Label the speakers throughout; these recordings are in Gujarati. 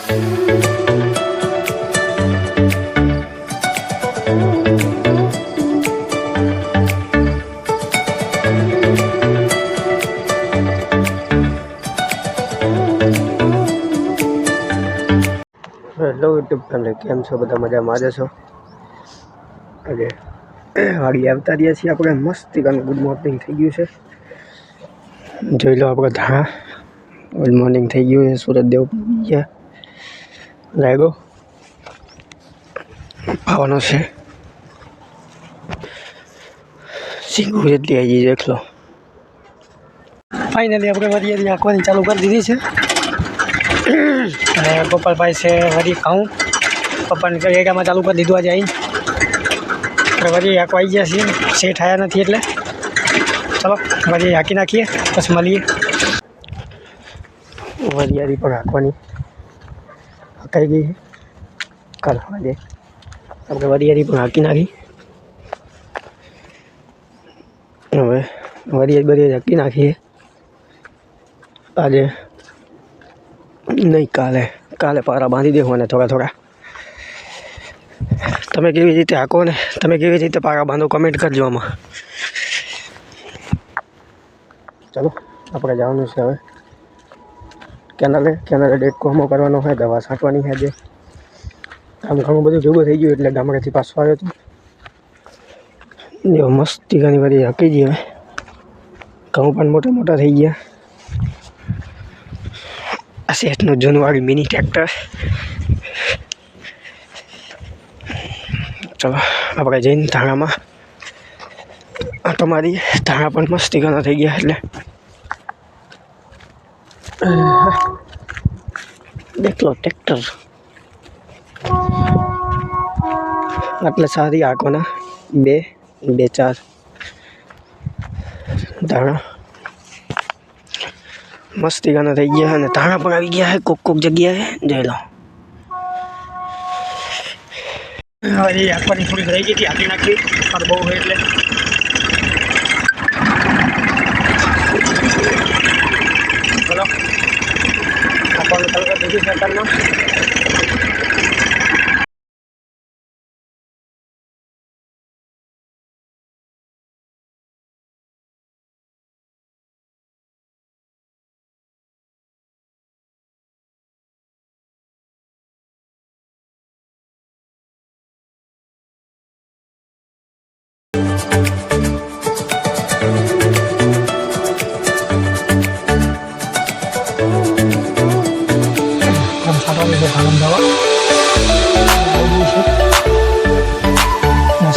Speaker 1: હેલો યુટ્યુબ ફેમિલી, કેમ છો બધા? મજામાં જ છો? આજે વાડી આવતા રહ્યા છીએ આપણે. મસ્ત ગુડ મોર્નિંગ થઈ ગયું છે. જોઈ લો આપણે ધાણા. ગુડ મોર્નિંગ થઈ ગયું છે. સુરતદેવ ગયા લાગ્યો આવવાનો છે. સિંગુ જેટલી આવી દેખ લો. ફાઇનલી આપણે વરિયાળી આંકવાની ચાલુ કરી દીધી છે. અને ગોપાલભાઈ છે વરી ખાઉં પપ્પાને એરિયામાં ચાલુ કરી દીધું આજે આવીને. આપણે વરી આંકવા આવી ગયા છીએ, સેટ આવ્યા નથી એટલે ચલો વરી હાંકી નાખીએ પછી મળીએ. વરિયાળી પણ હાંકવાની હકાઈ ગઈ છે. કાલ આજે આપણે વરિયાળી પણ હાંકી નાખી. હવે વરિયાળી હાંકી નાખીએ આજે નહીં, કાલે પારા બાંધી દેવાને થોડા થોડા. તમે કેવી રીતે હાંકો ને તમે કેવી રીતે પારા બાંધો કમેન્ટ કરજો આમાં. ચલો આપણે જવાનું છે હવે કેનાલે ડેટકોમો કરવાનો હોય, દવા છાંટવાની છે. આજે આમ ઘણું બધું ભેગું થઈ ગયું એટલે ગામડેથી પાછો આવ્યો હતો. જો મસ્તી ઘણી બધી હાંકી ગઈ. હવે ઘઉં પણ મોટા મોટા થઈ ગયા. આ શેઠનું જૂનું વાળી મિની ટ્રેક્ટર. ચલો આપણે જઈને ધાણામાં તમારી ધાણા પણ મસ્તી ઘણા થઈ ગયા એટલે દેખલો ટ્રેક્ટર એટલે સારી આંખોના બે 4 ધાણા મસ્તી ગાના થઈ ગયા. અને ધાણા પણ આવી ગયા છે કોક જગ્યાએ. જોઈ લો હવે આંકવાની થોડીક રહી ગઈ હતી, હાંકી નાખી પણ બહુ હોય એટલે. ચલો આપણને કલકત્તા દીધી સરકારમાં.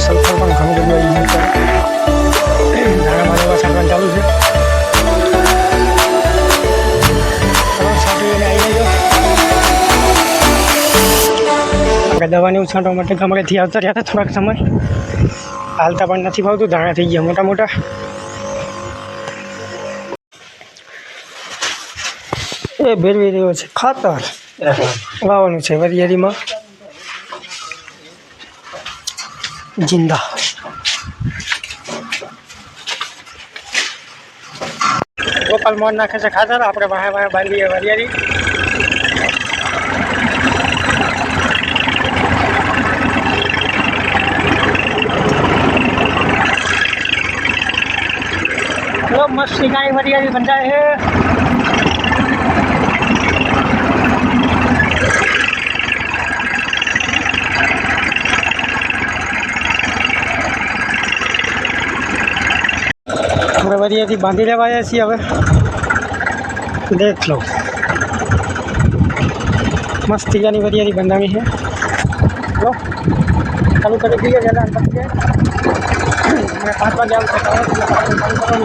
Speaker 1: સલ્ફર પણ ઘણું બધું આવી ગયું છે. ધાણામાં દવા છાંટવાનું ચાલુ છે. છાંટીને આવી ગયો. આપણે દવાની છાંટવા માટે ગામડેથી આવતા રહ્યા હતા થોડાક સમય. હાલતા પણ નથી ફાવતું, ધાણા થઈ ગયા મોટા મોટા. એ ભેળવી રહ્યો છે ખાતર વાવવાનું છે વરિયાળીમાં. જિંદા ગોપાલ મોહન નાખે છે ખાતર. આપણે વાહે બાંધીએ વરિયાળી. મસ્ત ઠીકાણી વરિયાળી બંધાય છે. આપણે વરિયાથી બાંધી લેવાયા છીએ. હવે દેખ લો મસ્ત ઠીકાની વરિયાળી બંધાવી છે. લો ચાલુ કરી દઈએ પહેલાં પછી 5 વાગે આવશે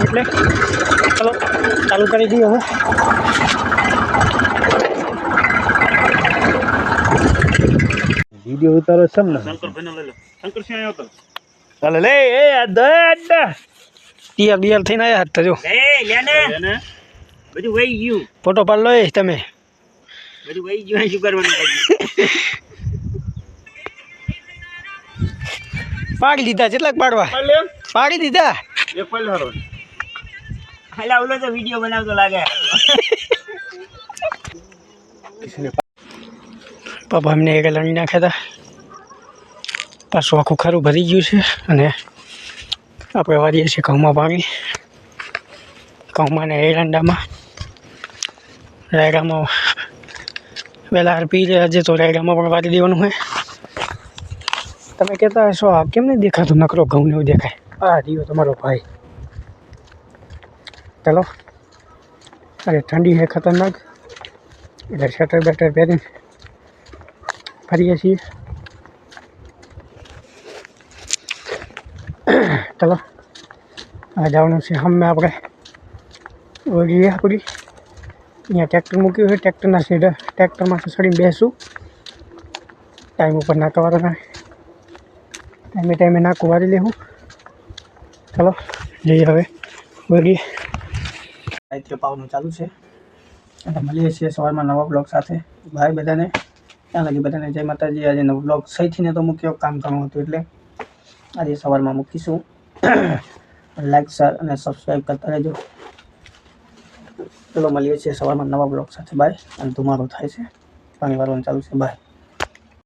Speaker 1: એટલે ચલો ચાલુ કરી દઈએ. હવે વિડીયો ઉતારો છે ને ચાલે લે એ તિયાર બિયાર થઈને આવ્યા હતા. જો
Speaker 2: બધું વહી ગયું.
Speaker 1: ફોટો પાડ લો તમે.
Speaker 2: બધું વહી ગયું. શું કરવાનું?
Speaker 1: પાડી દીધા. કેટલાક પાડવા પાડી દીધા.
Speaker 2: એક પલ હરો હાલા ઓલો તો વિડિયો બનાવતો લાગે.
Speaker 1: પપ્પા એમને એક લણી નાખ્યા હતા, પાછું આખું ખરું ભરી ગયું છે. અને આપણે વારીએ છીએ ઘઉંમાં પાણી, ઘઉંમાં ને એરંડામાં. રાયડામાં વહેલા હાર પી રહ્યા છે, તો રાયડામાં પણ વારી દેવાનું હોય. તમે કહેતા હશો આ કેમ નહીં દેખાતું, નકરો ઘઉં ને એવું દેખાય. આ રહ્યો તમારો ભાઈ. ચાલો, અરે ઠંડી છે ખતરનાક, એટલે સ્વેટર બેટર પહેરીને ફરીએ છીએ. ચાલો, હવે જવાનું છે અમે આપણે ઓળીએ આપણી. અહીંયા ટ્રેક્ટર મૂક્યું છે, ટ્રેક્ટરના સીધે ટ્રેક્ટરમાંથી ચડીને બેસું. ટાઈમ ઉપર નાખવા વાળો ટાઈમે નાખું વારી લેવું. ચાલો જઈએ હવે ઓળીએ. સાહિત્ય પાવાનું ચાલુ છે, અને મળીએ છીએ સવારમાં નવા બ્લોગ સાથે. ભાઈ બધાને ત્યાં લગી બધાને જય માતાજી. આજે નવો બ્લોગ સહીથી ને તો મૂક્યો, કામ કરવું હતું એટલે આજે સવારમાં મૂકીશું. લાઈક શેર અને સબસ્ક્રાઈબ કરતા રહેજો. ચલો મળીએ છીએ સવારમાં નવા બ્લોગ સાથે. બાય. અને તમારું થાય છે પાણી વારવાનું ચાલુ છે. બાય.